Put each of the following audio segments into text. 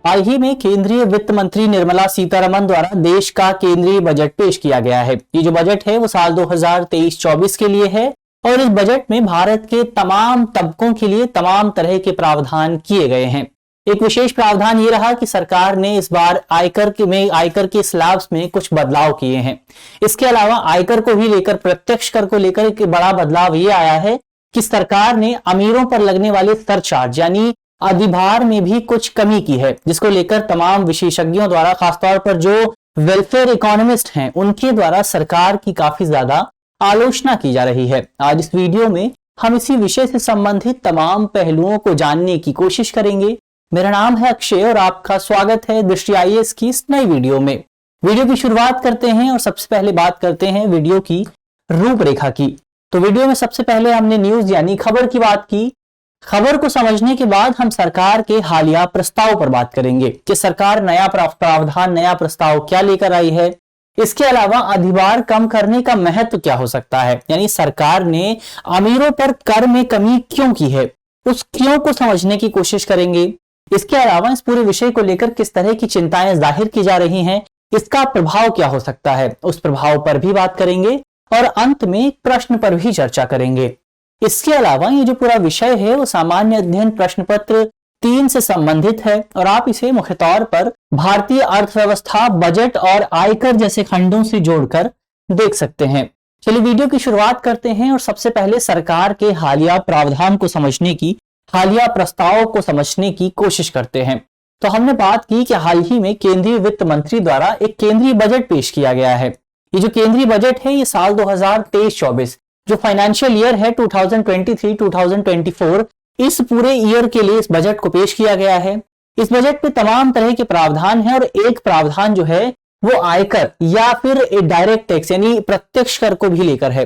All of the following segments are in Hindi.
हाल ही में केंद्रीय वित्त मंत्री निर्मला सीतारमण द्वारा देश का केंद्रीय बजट पेश किया गया है। ये जो बजट है वो साल 2023-24 के लिए है और इस बजट में भारत के तमाम तबकों के लिए तमाम तरह के प्रावधान किए गए हैं। एक विशेष प्रावधान ये रहा कि सरकार ने इस बार आयकर के स्लैब्स में कुछ बदलाव किए हैं। इसके अलावा आयकर को भी लेकर, प्रत्यक्ष कर को लेकर एक बड़ा बदलाव ये आया है कि सरकार ने अमीरों पर लगने वाले सरचार्ज यानी अधिभार में भी कुछ कमी की है, जिसको लेकर तमाम विशेषज्ञों द्वारा, खासतौर पर जो वेलफेयर इकोनॉमिस्ट हैं, उनके द्वारा सरकार की काफी ज्यादा आलोचना की जा रही है। आज इस वीडियो में हम इसी विषय से संबंधित तमाम पहलुओं को जानने की कोशिश करेंगे। मेरा नाम है अक्षय और आपका स्वागत है दृष्टि IAS की इस नई वीडियो में। वीडियो की शुरुआत करते हैं और सबसे पहले बात करते हैं वीडियो की रूपरेखा की। तो वीडियो में सबसे पहले हमने न्यूज यानी खबर की बात की। खबर को समझने के बाद हम सरकार के हालिया प्रस्ताव पर बात करेंगे कि सरकार नया प्रावधान, नया प्रस्ताव क्या लेकर आई है। इसके अलावा अधिभार कम करने का महत्व क्या हो सकता है, यानी सरकार ने अमीरों पर कर में कमी क्यों की है, उस क्यों को समझने की कोशिश करेंगे। इसके अलावा इस पूरे विषय को लेकर किस तरह की चिंताएं जाहिर की जा रही हैं, इसका प्रभाव क्या हो सकता है, उस प्रभाव पर भी बात करेंगे और अंत में प्रश्न पर भी चर्चा करेंगे। इसके अलावा ये जो पूरा विषय है वो सामान्य अध्ययन प्रश्न पत्र 3 से संबंधित है और आप इसे मुख्य तौर पर भारतीय अर्थव्यवस्था, बजट और आयकर जैसे खंडों से जोड़कर देख सकते हैं। चलिए वीडियो की शुरुआत करते हैं और सबसे पहले सरकार के हालिया प्रावधान को समझने की, हालिया प्रस्ताव को समझने की कोशिश करते हैं। तो हमने बात की कि हाल ही में केंद्रीय वित्त मंत्री द्वारा एक केंद्रीय बजट पेश किया गया है। ये जो केंद्रीय बजट है ये साल 2023-24 जो फाइनेंशियल ईयर है 2023-2024, इस पूरे ईयर के लिए इस बजट को पेश किया गया है। इस बजट में तमाम तरह के प्रावधान हैं और एक प्रावधान जो है वो आयकर या फिर डायरेक्ट टैक्स यानी प्रत्यक्ष कर को भी लेकर है।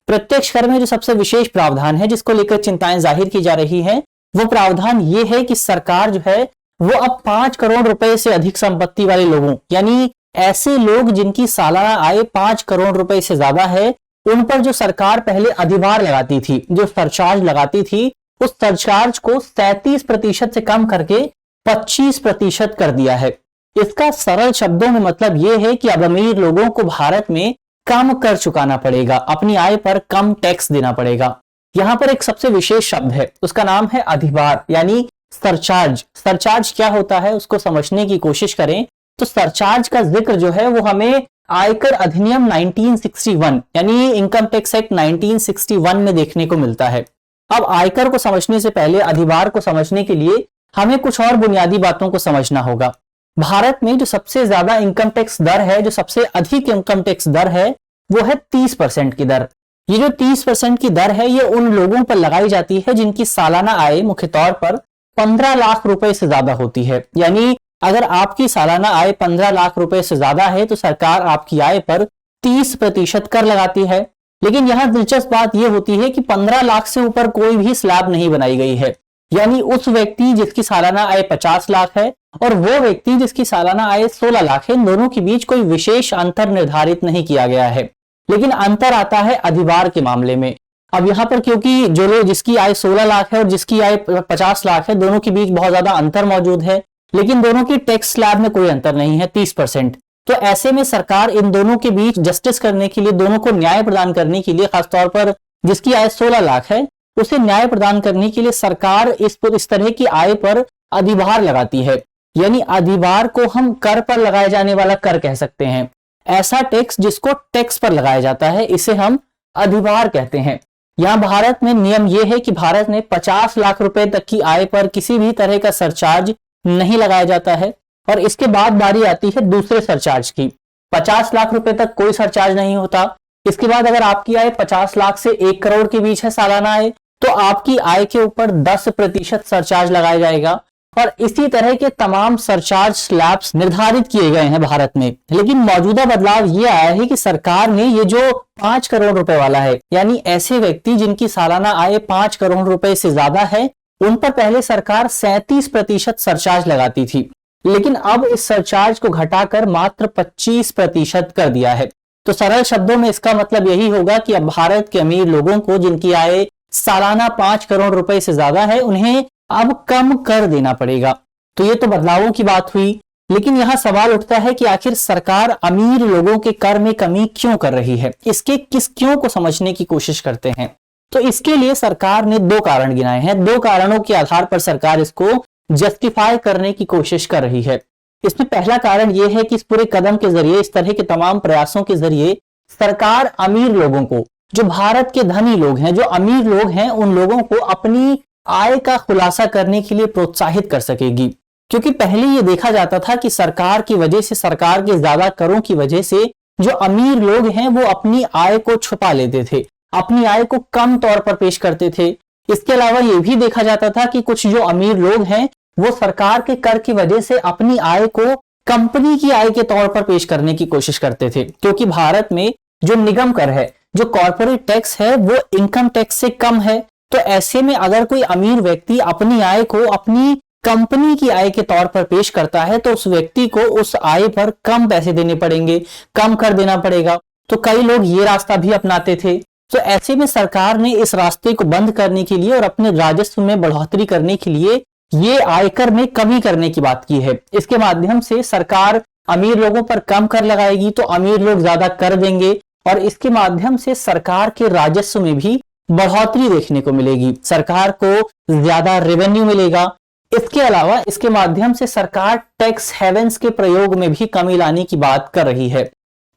प्रत्यक्ष कर में जो सबसे विशेष प्रावधान है जिसको लेकर चिंताएं जाहिर की जा रही है वो प्रावधान ये है कि सरकार जो है वो अब 5 करोड़ रुपए से अधिक संपत्ति वाले लोगों, यानी ऐसे लोग जिनकी सालाना आय 5 करोड़ रुपए से ज्यादा है, उन पर जो सरकार पहले अधिभार लगाती थी, जो सरचार्ज लगाती थी, उस सरचार्ज को 37% से कम करके 25% कर दिया है। इसका सरल शब्दों में मतलब यह है कि अब अमीर लोगों को भारत में कम कर चुकाना पड़ेगा, अपनी आय पर कम टैक्स देना पड़ेगा। यहां पर एक सबसे विशेष शब्द है, उसका नाम है अधिभार यानी सरचार्ज। सरचार्ज क्या होता है उसको समझने की कोशिश करें तो सरचार्ज का जिक्र जो है वो हमें आयकर अधिनियम 1961 यानी इनकम टैक्स एक्ट 1961 में देखने को मिलता है। अब आयकर को समझने से पहले अधिभार को समझने के लिए हमें कुछ और बुनियादी बातों को समझना होगा। भारत में जो सबसे ज्यादा इनकम टैक्स दर है, जो सबसे अधिक इनकम टैक्स दर है वो है 30% की दर। ये जो 30% की दर है ये उन लोगों पर लगाई जाती है जिनकी सालाना आय मुख्य तौर पर 15 लाख रुपए से ज्यादा होती है। यानी अगर आपकी सालाना आय 15 लाख रुपए से ज्यादा है तो सरकार आपकी आय पर 30% कर लगाती है। लेकिन यहां दिलचस्प बात यह होती है कि 15 लाख से ऊपर कोई भी स्लैब नहीं बनाई गई है। यानी उस व्यक्ति जिसकी सालाना आय 50 लाख है और वो व्यक्ति जिसकी सालाना आय 16 लाख है, इन दोनों के बीच कोई विशेष अंतर निर्धारित नहीं किया गया है। लेकिन अंतर आता है अधिभार के मामले में। अब यहां पर क्योंकि जो लोग जिसकी आय 16 लाख है और जिसकी आय 50 लाख है, दोनों के बीच बहुत ज्यादा अंतर मौजूद है, लेकिन दोनों की टैक्स स्लैब में कोई अंतर नहीं है, 30%। तो ऐसे में सरकार इन दोनों के बीच जस्टिस करने के लिए, दोनों को न्याय प्रदान करने के लिए, खासतौर पर जिसकी आय 16 लाख है उसे न्याय प्रदान करने के लिए सरकार इस तरह की आय पर अधिभार लगाती है। यानी अधिभार को हम कर पर लगाए जाने वाला कर कह सकते हैं। ऐसा टैक्स जिसको टैक्स पर लगाया जाता है इसे हम अधिभार कहते हैं। यहां भारत में नियम यह है कि भारत में 50 लाख रुपए तक की आय पर किसी भी तरह का सरचार्ज नहीं लगाया जाता है और इसके बाद बारी आती है दूसरे सरचार्ज की। 50 लाख रुपए तक कोई सरचार्ज नहीं होता। इसके बाद अगर आपकी आय 50 लाख से 1 करोड़ के बीच है सालाना आय, तो आपकी आय के ऊपर 10% सरचार्ज लगाया जाएगा और इसी तरह के तमाम सरचार्ज स्लैब्स निर्धारित किए गए हैं भारत में। लेकिन मौजूदा बदलाव ये आया है कि सरकार ने ये जो 5 करोड़ रुपए वाला है, यानी ऐसे व्यक्ति जिनकी सालाना आय 5 करोड़ रुपए से ज्यादा है, उन पर पहले सरकार 37% सरचार्ज लगाती थी, लेकिन अब इस सरचार्ज को घटाकर मात्र 25% कर दिया है। तो सरल शब्दों में इसका मतलब यही होगा कि अब भारत के अमीर लोगों को जिनकी आय सालाना 5 करोड़ रुपए से ज्यादा है, उन्हें अब कम कर देना पड़ेगा। तो ये तो बदलावों की बात हुई, लेकिन यहां सवाल उठता है कि आखिर सरकार अमीर लोगों के कर में कमी क्यों कर रही है। इसके किस क्यों को समझने की कोशिश करते हैं। तो इसके लिए सरकार ने दो कारण गिनाए हैं। दो कारणों के आधार पर सरकार इसको जस्टिफाई करने की कोशिश कर रही है। इसमें पहला कारण यह है कि इस पूरे कदम के जरिए, इस तरह के तमाम प्रयासों के जरिए सरकार अमीर लोगों को, जो भारत के धनी लोग हैं, जो अमीर लोग हैं, उन लोगों को अपनी आय का खुलासा करने के लिए प्रोत्साहित कर सकेगी। क्योंकि पहले यह देखा जाता था कि सरकार की वजह से, सरकार के ज्यादा करों की वजह से जो अमीर लोग हैं वो अपनी आय को छुपा लेते थे, अपनी आय को कम तौर पर पेश करते थे। इसके अलावा यह भी देखा जाता था कि कुछ जो अमीर लोग हैं वो सरकार के कर की वजह से अपनी आय को कंपनी की आय के तौर पर पेश करने की कोशिश करते थे। क्योंकि भारत में जो निगम कर है, जो कॉर्पोरेट टैक्स है, वो इनकम टैक्स से कम है। तो ऐसे में अगर कोई अमीर व्यक्ति अपनी आय को अपनी कंपनी की आय के तौर पर पेश करता है तो उस व्यक्ति को उस आय पर कम पैसे देने पड़ेंगे, कम कर देना पड़ेगा। तो कई लोग ये रास्ता भी अपनाते थे। तो ऐसे में सरकार ने इस रास्ते को बंद करने के लिए और अपने राजस्व में बढ़ोतरी करने के लिए ये आयकर में कमी करने की बात की है। इसके माध्यम से सरकार अमीर लोगों पर कम कर लगाएगी तो अमीर लोग ज्यादा कर देंगे और इसके माध्यम से सरकार के राजस्व में भी बढ़ोतरी देखने को मिलेगी, सरकार को ज्यादा रेवेन्यू मिलेगा। इसके अलावा इसके माध्यम से सरकार टैक्स हेवेंस के प्रयोग में भी कमी लाने की बात कर रही है।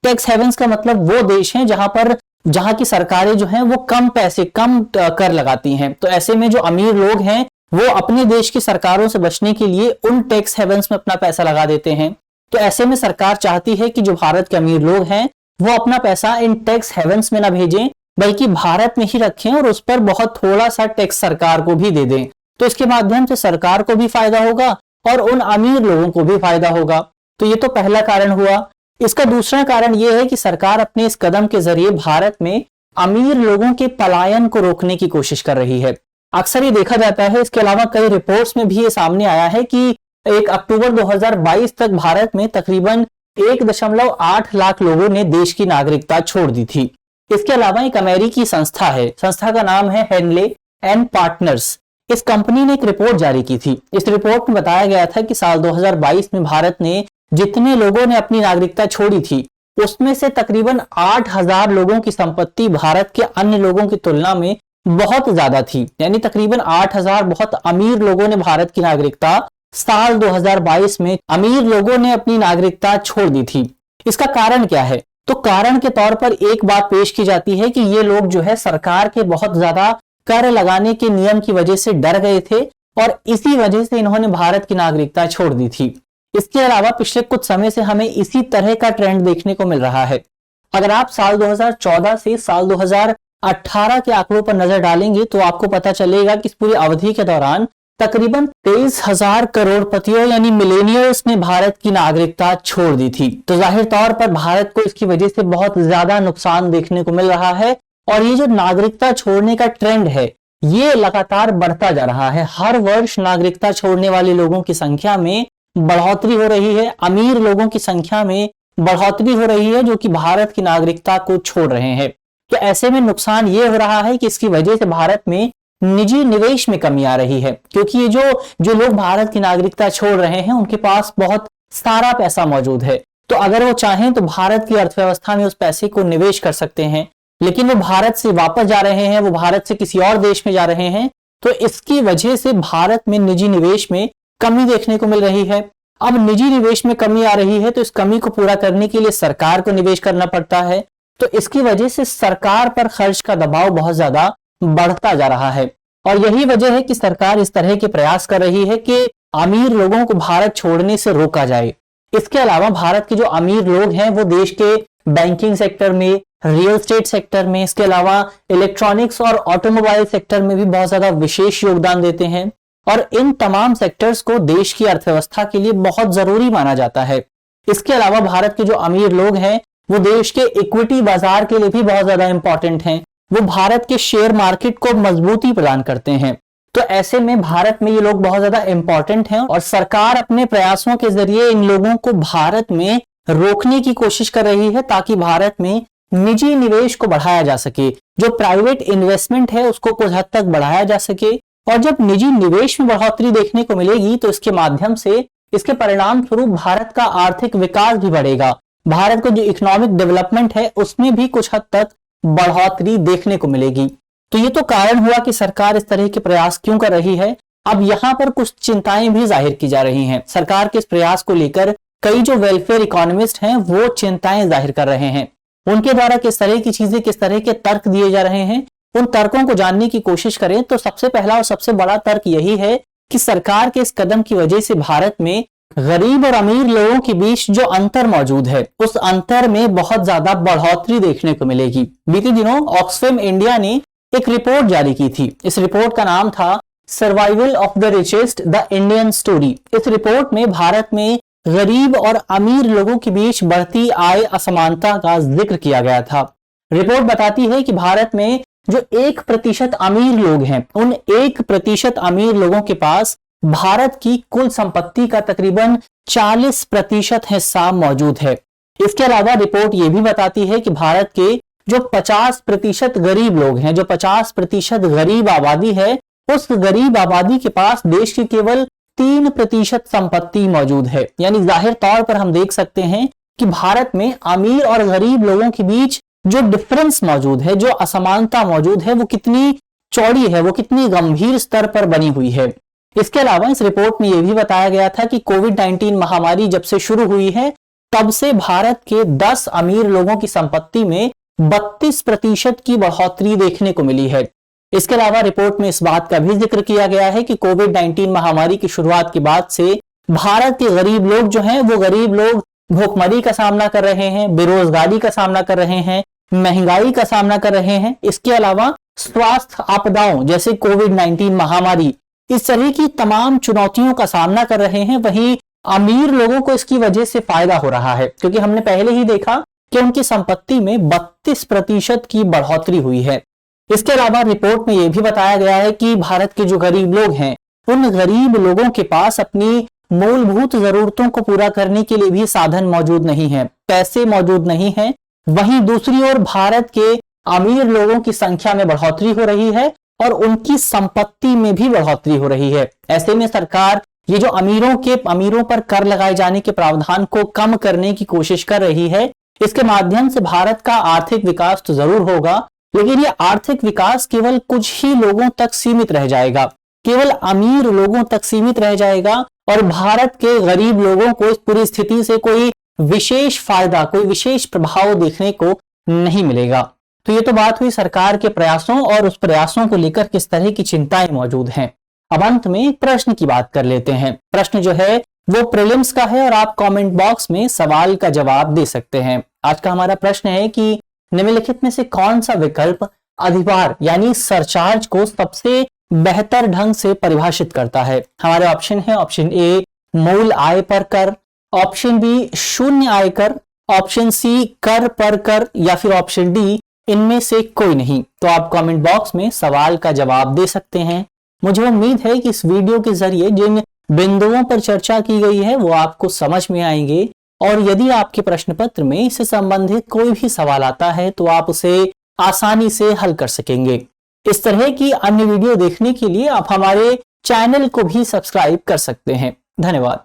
टैक्स हेवेंस का मतलब वो देश हैं जहां की सरकारें जो हैं वो कम पैसे, कम कर लगाती हैं। तो ऐसे में जो अमीर लोग हैं वो अपने देश की सरकारों से बचने के लिए उन टैक्स हेवेंस में अपना पैसा लगा देते हैं। तो ऐसे में सरकार चाहती है कि जो भारत के अमीर लोग हैं वो अपना पैसा इन टैक्स हेवेंस में ना भेजें, बल्कि भारत में ही रखें और उस पर बहुत थोड़ा सा टैक्स सरकार को भी दे दें। तो इसके माध्यम से सरकार को भी फायदा होगा और उन अमीर लोगों को भी फायदा होगा। तो ये तो पहला कारण हुआ। इसका दूसरा कारण यह है कि सरकार अपने इस कदम के जरिए भारत में अमीर लोगों के पलायन को रोकने की कोशिश कर रही है। अक्सर ये देखा जाता है, इसके अलावा कई रिपोर्ट्स में भी ये सामने आया है कि 1 अक्टूबर 2022 तक भारत में तकरीबन 1.8 लाख लोगों ने देश की नागरिकता छोड़ दी थी। इसके अलावा एक अमेरिकी संस्था है, संस्था का नाम है हेनले एंड पार्टनर्स। इस कंपनी ने एक रिपोर्ट जारी की थी। इस रिपोर्ट में बताया गया था कि साल 2022 में भारत ने जितने लोगों ने अपनी नागरिकता छोड़ी थी उसमें से तकरीबन 8,000 लोगों की संपत्ति भारत के अन्य लोगों की तुलना में बहुत ज्यादा थी। यानी तकरीबन 8,000 बहुत अमीर लोगों ने भारत की नागरिकता साल 2022 में अमीर लोगों ने अपनी नागरिकता छोड़ दी थी। इसका कारण क्या है? तो कारण के तौर पर एक बात पेश की जाती है कि ये लोग जो है सरकार के बहुत ज्यादा कर लगाने के नियम की वजह से डर गए थे और इसी वजह से इन्होंने भारत की नागरिकता छोड़ दी थी। इसके अलावा पिछले कुछ समय से हमें इसी तरह का ट्रेंड देखने को मिल रहा है। अगर आप साल 2014 से साल 2018 के आंकड़ों पर नजर डालेंगे तो आपको पता चलेगा कि इस पूरी अवधि के दौरान तकरीबन 23,000 करोड़पतियों यानी मिलेनियर्स ने भारत की नागरिकता छोड़ दी थी। तो जाहिर तौर पर भारत को इसकी वजह से बहुत ज्यादा नुकसान देखने को मिल रहा है और ये जो नागरिकता छोड़ने का ट्रेंड है ये लगातार बढ़ता जा रहा है। हर वर्ष नागरिकता छोड़ने वाले लोगों की संख्या में बढ़ोतरी हो रही है, अमीर लोगों की संख्या में बढ़ोतरी हो रही है जो कि भारत की नागरिकता को छोड़ रहे हैं। तो ऐसे में नुकसान ये हो रहा है कि इसकी वजह से भारत में निजी निवेश में कमी आ रही है, क्योंकि ये जो लोग भारत की नागरिकता छोड़ रहे हैं उनके पास बहुत सारा पैसा मौजूद है। तो अगर वो चाहें तो भारत की अर्थव्यवस्था में उस पैसे को निवेश कर सकते हैं, लेकिन वो भारत से वापस जा रहे हैं, वो भारत से किसी और देश में जा रहे हैं। तो इसकी वजह से भारत में निजी निवेश में कमी देखने को मिल रही है। अब निजी निवेश में कमी आ रही है तो इस कमी को पूरा करने के लिए सरकार को निवेश करना पड़ता है। तो इसकी वजह से सरकार पर खर्च का दबाव बहुत ज्यादा बढ़ता जा रहा है और यही वजह है कि सरकार इस तरह के प्रयास कर रही है कि अमीर लोगों को भारत छोड़ने से रोका जाए। इसके अलावा भारत के जो अमीर लोग हैं वो देश के बैंकिंग सेक्टर में, रियल एस्टेट सेक्टर में, इसके अलावा इलेक्ट्रॉनिक्स और ऑटोमोबाइल सेक्टर में भी बहुत ज्यादा विशेष योगदान देते हैं और इन तमाम सेक्टर्स को देश की अर्थव्यवस्था के लिए बहुत जरूरी माना जाता है। इसके अलावा भारत के जो अमीर लोग हैं वो देश के इक्विटी बाजार के लिए भी बहुत ज्यादा इंपॉर्टेंट हैं। वो भारत के शेयर मार्केट को मजबूती प्रदान करते हैं। तो ऐसे में भारत में ये लोग बहुत ज्यादा इंपॉर्टेंट हैं और सरकार अपने प्रयासों के जरिए इन लोगों को भारत में रोकने की कोशिश कर रही है ताकि भारत में निजी निवेश को बढ़ाया जा सके, जो प्राइवेट इन्वेस्टमेंट है उसको कुछ हद तक बढ़ाया जा सके और जब निजी निवेश में बढ़ोतरी देखने को मिलेगी तो इसके माध्यम से इसके परिणाम स्वरूप भारत का आर्थिक विकास भी बढ़ेगा। भारत को जो इकोनॉमिक डेवलपमेंट है उसमें भी कुछ हद तक बढ़ोतरी देखने को मिलेगी। तो ये तो कारण हुआ कि सरकार इस तरह के प्रयास क्यों कर रही है। अब यहाँ पर कुछ चिंताएं भी जाहिर की जा रही हैं। सरकार के इस प्रयास को लेकर कई जो वेलफेयर इकोनॉमिस्ट हैं वो चिंताएं जाहिर कर रहे हैं। उनके द्वारा किस तरह की चीजें, किस तरह के तर्क दिए जा रहे हैं, उन तर्कों को जानने की कोशिश करें तो सबसे पहला और सबसे बड़ा तर्क यही है कि सरकार के इस कदम की वजह से भारत में गरीब और अमीर लोगों के बीच जो अंतर मौजूद है उस अंतर में बहुत ज्यादा बढ़ोतरी देखने को मिलेगी। बीते दिनों ऑक्सफैम इंडिया ने एक रिपोर्ट जारी की थी। इस रिपोर्ट का नाम था survival of the richest the Indian story. इस रिपोर्ट में भारत में गरीब और अमीर लोगों के बीच बढ़ती आय असमानता का जिक्र किया गया था। रिपोर्ट बताती है कि भारत में जो 1% अमीर लोग हैं उन 1% अमीर लोगों के पास भारत की कुल संपत्ति का तकरीबन 40% हिस्सा मौजूद है। इसके अलावा रिपोर्ट यह भी बताती है कि भारत के जो 50% गरीब लोग हैं, जो 50% गरीब आबादी है, उस गरीब आबादी के पास देश की केवल 3% संपत्ति मौजूद है। यानी जाहिर तौर पर हम देख सकते हैं कि भारत में अमीर और गरीब लोगों के बीच जो डिफरेंस मौजूद है, जो असमानता मौजूद है, वो कितनी चौड़ी है, वो कितनी गंभीर स्तर पर बनी हुई है। इसके अलावा इस रिपोर्ट में यह भी बताया गया था कि कोविड-19 महामारी जब से शुरू हुई है तब से भारत के 10 अमीर लोगों की संपत्ति में 32% की बढ़ोतरी देखने को मिली है। इसके अलावा रिपोर्ट में इस बात का भी जिक्र किया गया है कि कोविड-19 महामारी की शुरुआत के बाद से भारत के गरीब लोग जो हैं वो गरीब लोग भूखमरी का सामना कर रहे हैं, बेरोजगारी का सामना कर रहे हैं, महंगाई का सामना कर रहे हैं। इसके अलावा स्वास्थ्य आपदाओं जैसे कोविड-19 महामारी, इस तरह की तमाम चुनौतियों का सामना कर रहे हैं। वहीं अमीर लोगों को इसकी वजह से फायदा हो रहा है क्योंकि हमने पहले ही देखा कि उनकी संपत्ति में 32% की बढ़ोतरी हुई है। इसके अलावा रिपोर्ट में यह भी बताया गया है कि भारत के जो गरीब लोग हैं उन गरीब लोगों के पास अपनी मूलभूत जरूरतों को पूरा करने के लिए भी साधन मौजूद नहीं है, पैसे मौजूद नहीं है। वहीं दूसरी ओर भारत के अमीर लोगों की संख्या में बढ़ोतरी हो रही है और उनकी संपत्ति में भी बढ़ोतरी हो रही है। ऐसे में सरकार ये जो अमीरों पर कर लगाए जाने के प्रावधान को कम करने की कोशिश कर रही है। इसके माध्यम से भारत का आर्थिक विकास तो जरूर होगा, लेकिन ये आर्थिक विकास केवल कुछ ही लोगों तक सीमित रह जाएगा, केवल अमीर लोगों तक सीमित रह जाएगा और भारत के गरीब लोगों को इस पूरी स्थिति से कोई विशेष फायदा, कोई विशेष प्रभाव देखने को नहीं मिलेगा। तो ये तो बात हुई सरकार के प्रयासों और उस प्रयासों को लेकर किस तरह की चिंताएं मौजूद हैं। अब अंत में प्रश्न की बात कर लेते हैं। प्रश्न जो है वो प्रीलिम्स का है और आप कमेंट बॉक्स में सवाल का जवाब दे सकते हैं। आज का हमारा प्रश्न है कि निम्नलिखित में से कौन सा विकल्प अधिभार यानी सरचार्ज को सबसे बेहतर ढंग से परिभाषित करता है। हमारे ऑप्शन है ऑप्शन ए मूल आय पर कर, ऑप्शन बी शून्य आय कर, ऑप्शन सी कर पर कर या फिर ऑप्शन डी इनमें से कोई नहीं। तो आप कमेंट बॉक्स में सवाल का जवाब दे सकते हैं। मुझे उम्मीद है कि इस वीडियो के जरिए जिन बिंदुओं पर चर्चा की गई है वो आपको समझ में आएंगे और यदि आपके प्रश्न पत्र में इससे संबंधित कोई भी सवाल आता है तो आप उसे आसानी से हल कर सकेंगे। इस तरह की अन्य वीडियो देखने के लिए आप हमारे चैनल को भी सब्सक्राइब कर सकते हैं। धन्यवाद।